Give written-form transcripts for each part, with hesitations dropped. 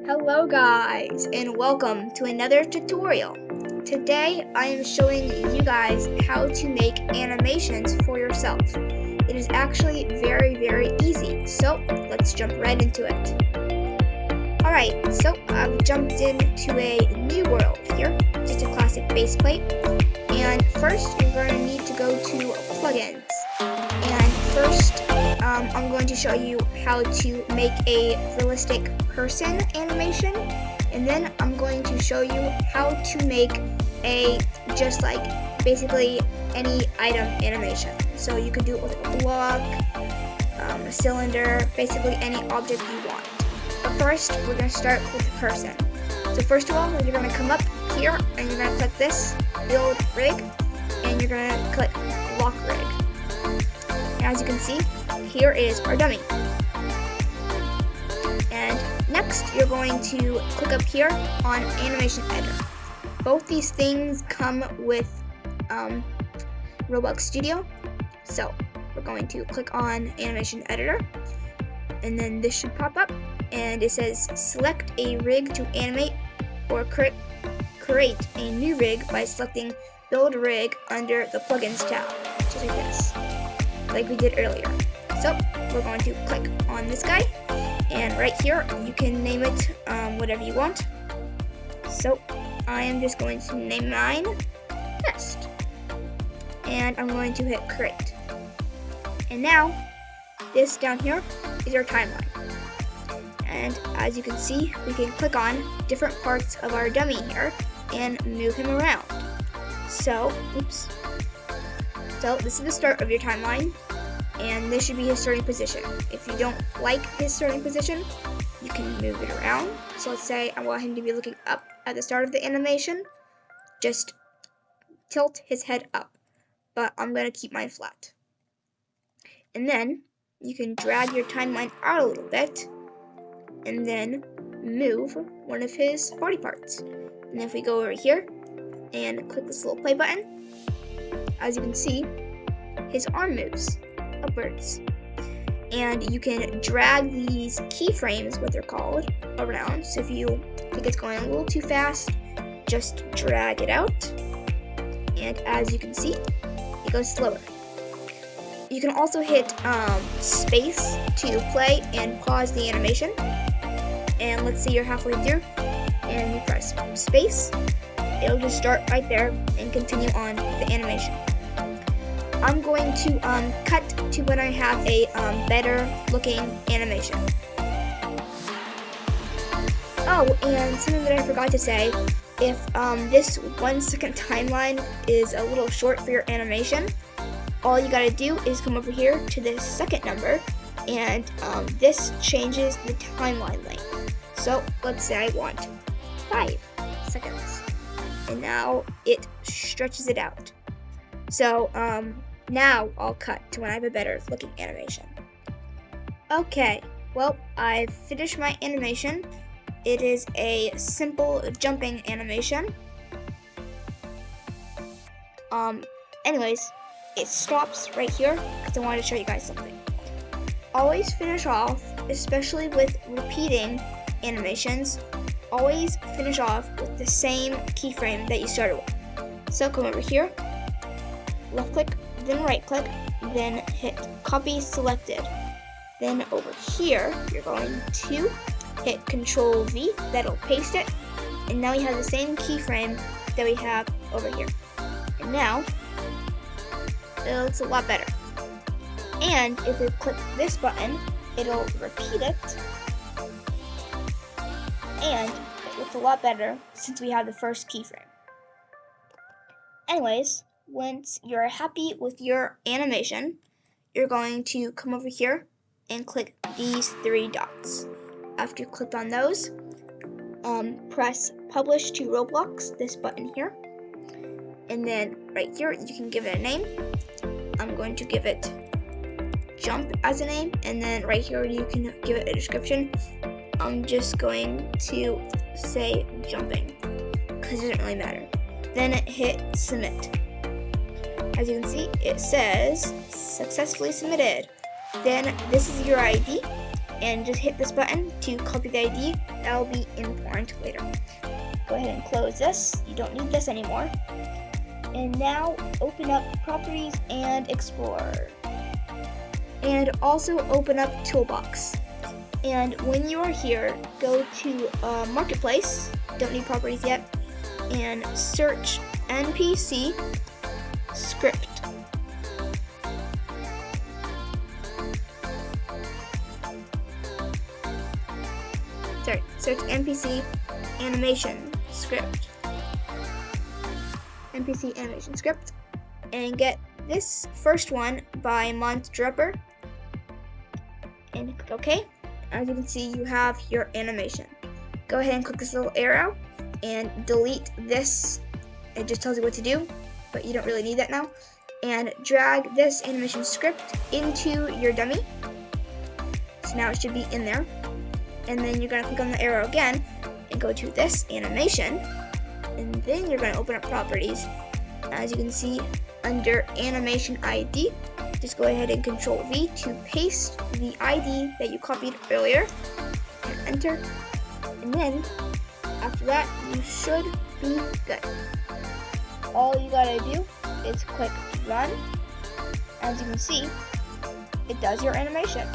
Hello guys, and welcome to another tutorial. Today I am showing you guys how to make animations for yourself. It is actually very easy, so let's jump right into it. Alright, so I've jumped into a new world here, just a classic base plate. And first you're going to need to go to plugins. And first I'm going to show you how to make a realistic person animation, and then I'm going to show you how to make a just like basically any item animation. So you could do it with a block, a cylinder, basically any object you want. But first we're going to start with the person. So first of all, you're going to come up here and you're going to click this build rig, and you're going to click block rig. And as you can see, here is our dummy. And next, you're going to click up here on animation editor. Both these things come with Roblox Studio. So we're going to click on animation editor, and then this should pop up, and it says select a rig to animate or create a new rig by selecting build rig under the plugins tab, just like this, like we did earlier. So we're going to click on this guy, and right here you can name it whatever you want. So I am just going to name mine Nest, and I'm going to hit create. And now this down here is our timeline, and as you can see, we can click on different parts of our dummy here and move him around. So this is the start of your timeline, and this should be his starting position. If you don't like his starting position, you can move it around. So let's say I want him to be looking up at the start of the animation. Just tilt his head up, but I'm going to keep mine flat. And then you can drag your timeline out a little bit and then move one of his body parts. And if we go over here and click this little play button, as you can see, his arm moves upwards. And you can drag these keyframes, what they're called, around. So if you think it's going a little too fast, just drag it out. And as you can see, it goes slower. You can also hit space to play and pause the animation. And let's say you're halfway through and you press space, it'll just start right there and continue on the animation. I'm going to cut to when I have a better looking animation. Oh, and something that I forgot to say, if this 1 second timeline is a little short for your animation, all you gotta do is come over here to this second number, and this changes the timeline length. So let's say I want 5 seconds, and now it stretches it out. So now I'll cut to when I have a better looking animation. Okay, well, I've finished my animation. It is a simple jumping animation. Anyways, it stops right here because I wanted to show you guys something. Always finish off, especially with repeating animations, always finish off with the same keyframe that you started with. So come over here, left click, then right click, then hit copy selected. Then over here, you're going to hit Control V, that'll paste it. And now you have the same keyframe that we have over here. And now, it looks a lot better. And if we click this button, it'll repeat it. And it looks a lot better since we have the first keyframe. Anyways, once you're happy with your animation, you're going to come over here and click these 3 dots. After you click on those, press publish to Roblox, this button here. And then right here, you can give it a name. I'm going to give it jump as a name, and then right here you can give it a description. I'm just going to say jumping because it doesn't really matter. Then hit submit. As you can see, it says successfully submitted. Then this is your ID, and just hit this button to copy the ID. That will be important later. Go ahead and close this. You don't need this anymore. And now open up Properties and Explore. And also open up Toolbox. And when you are here, go to Marketplace. Don't need properties yet. And search NPC script. Sorry, search NPC animation script. NPC animation script. And get this first one by Monstdropper. And click OK. As you can see, you have your animation. Go ahead and click this little arrow and delete this. It just tells you what to do, but you don't really need that now. And drag this animation script into your dummy. So now it should be in there. And then you're going to click on the arrow again and go to this animation. And then you're going to open up properties. As you can see, under animation ID, just go ahead and Control V to paste the ID that you copied earlier and enter. And then after that, you should be good. All you gotta do is click run. As you can see, it does your animation.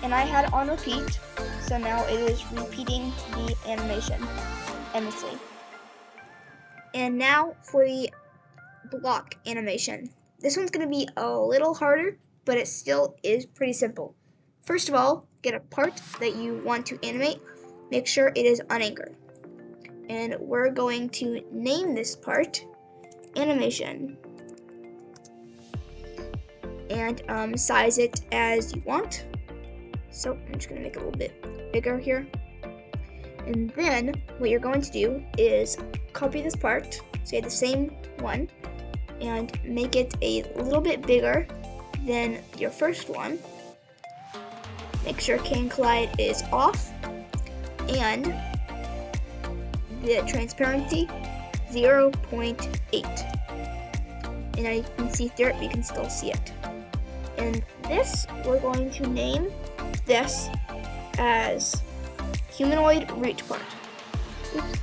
And I had it on repeat, so now it is repeating the animation endlessly. And now for the block animation. This one's going to be a little harder, but it still is pretty simple. First of all, get a part that you want to animate. Make sure it is unanchored. And we're going to name this part animation. And size it as you want. So I'm just going to make it a little bit bigger here. And then what you're going to do is copy this part, say the same one, and make it a little bit bigger than your first one. Make sure Can Collide is off, and the transparency 0.8. And now you can see through it, but you can still see it. And this, we're going to name this as humanoid root part. Oops.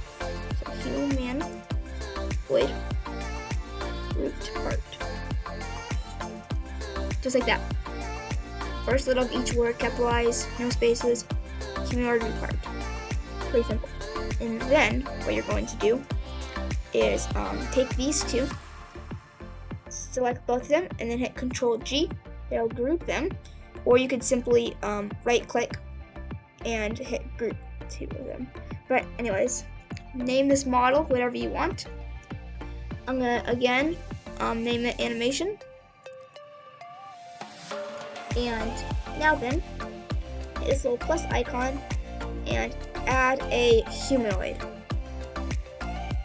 So humanoid root part. Just like that. First letter of each word capitalized, no spaces, humanoid root part. Pretty simple. And then what you're going to do is take these two, select both of them, and then hit Control G. It'll group them. Or you could simply right click and hit group two of them. But anyways, name this model whatever you want. I'm gonna again name it animation. And now then, hit this little plus icon and add a humanoid.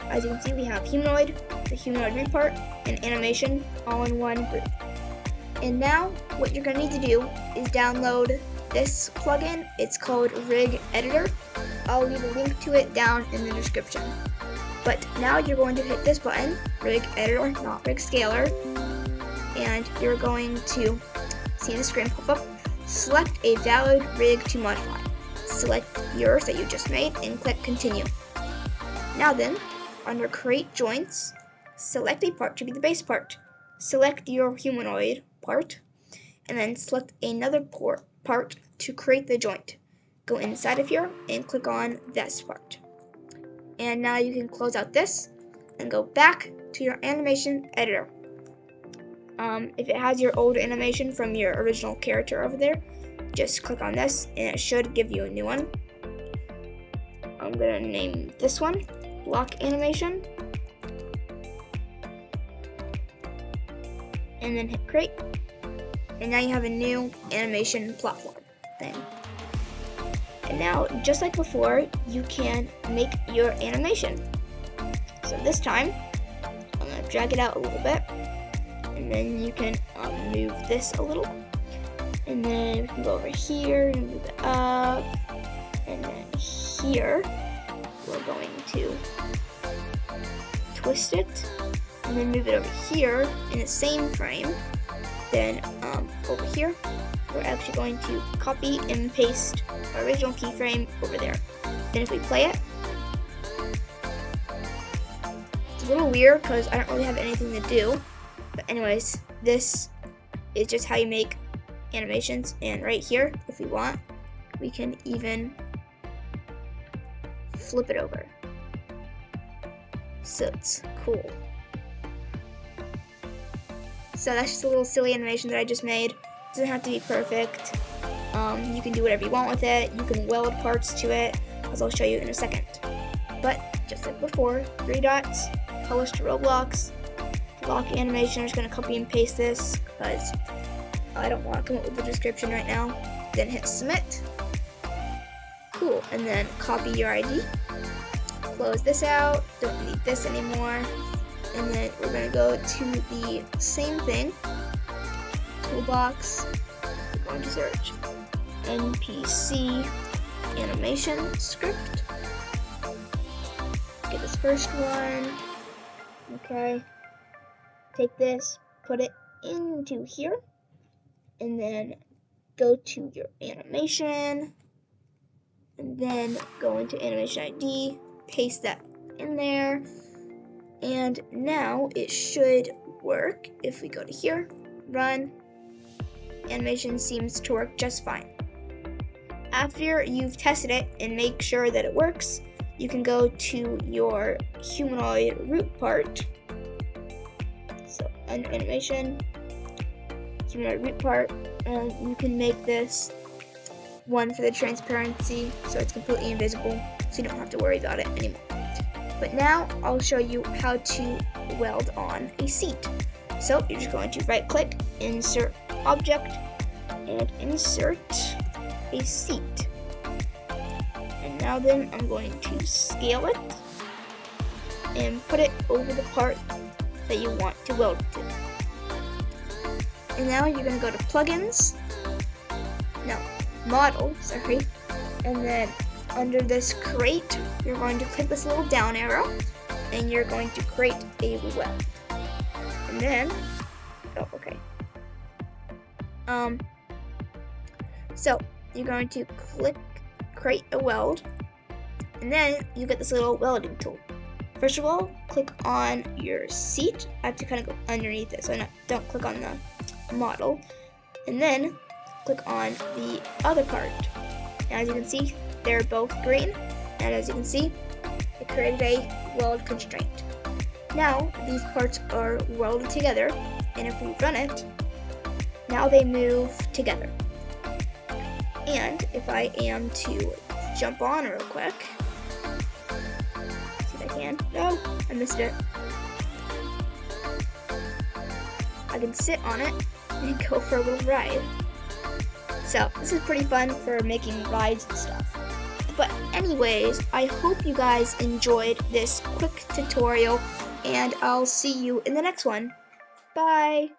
As you can see, we have humanoid, the humanoid root part, and animation all in one group. And now what you're going to need to do is download this plugin. It's called Rig Editor. I'll leave a link to it down in the description. But now you're going to hit this button, Rig Editor, not Rig Scaler, and you're going to see the screen pop up. Select a valid rig to modify. Select yours that you just made and click Continue. Now then, under Create Joints, select a part to be the base part. Select your humanoid part, and then select another part to create the joint. Go inside of here and click on this part. And now you can close out this and go back to your animation editor. If it has your old animation from your original character over there, just click on this and it should give you a new one. I'm gonna name this one Block Animation, and then hit create, and now you have a new animation platform thing. And now, just like before, you can make your animation. So this time, I'm gonna drag it out a little bit, and then you can move this a little, and then we can go over here and move it up, and then here we're going to twist it, and then move it over here in the same frame. Then over here, we're actually going to copy and paste our original keyframe over there. Then if we play it, it's a little weird because I don't really have anything to do. But anyways, this is just how you make animations. And right here, if we want, we can even flip it over. So it's cool. So that's just a little silly animation that I just made. It doesn't have to be perfect. You can do whatever you want with it. You can weld parts to it, as I'll show you in a second. But just like before, 3 dots, publish to Roblox, lock animation. I'm just gonna copy and paste this because I don't want to come up with the description right now. Then hit submit. Cool, and then copy your ID. Close this out, don't need this anymore. And then we're gonna go to the same thing, toolbox, we're going to search NPC animation script. Get this first one, okay. Take this, put it into here, and then go to your animation, and then go into animation ID, paste that in there, and now it should work. If we go to here, run, animation seems to work just fine. After you've tested it and make sure that it works, you can go to your humanoid root part. So under animation, humanoid root part, and you can make this one for the transparency so it's completely invisible, so you don't have to worry about it anymore. But now I'll show you how to weld on a seat. So you're just going to right click, insert object, and insert a seat. And now then I'm going to scale it and put it over the part that you want to weld to. And now you're going to go to plugins, no, model, sorry, and then under this crate, you're going to click this little down arrow, and you're going to create a weld. And then, oh, okay. So you're going to click create a weld, and then you get this little welding tool. First of all, click on your seat. I have to kind of go underneath it, so don't click on the model. And then click on the other part. And as you can see, they're both green, and as you can see, it created a weld constraint. Now these parts are welded together, and if we run it, now they move together. And if I am to jump on real quick, see if I can. No, I missed it. I can sit on it and go for a little ride. So this is pretty fun for making rides and stuff. But anyways, I hope you guys enjoyed this quick tutorial, and I'll see you in the next one. Bye!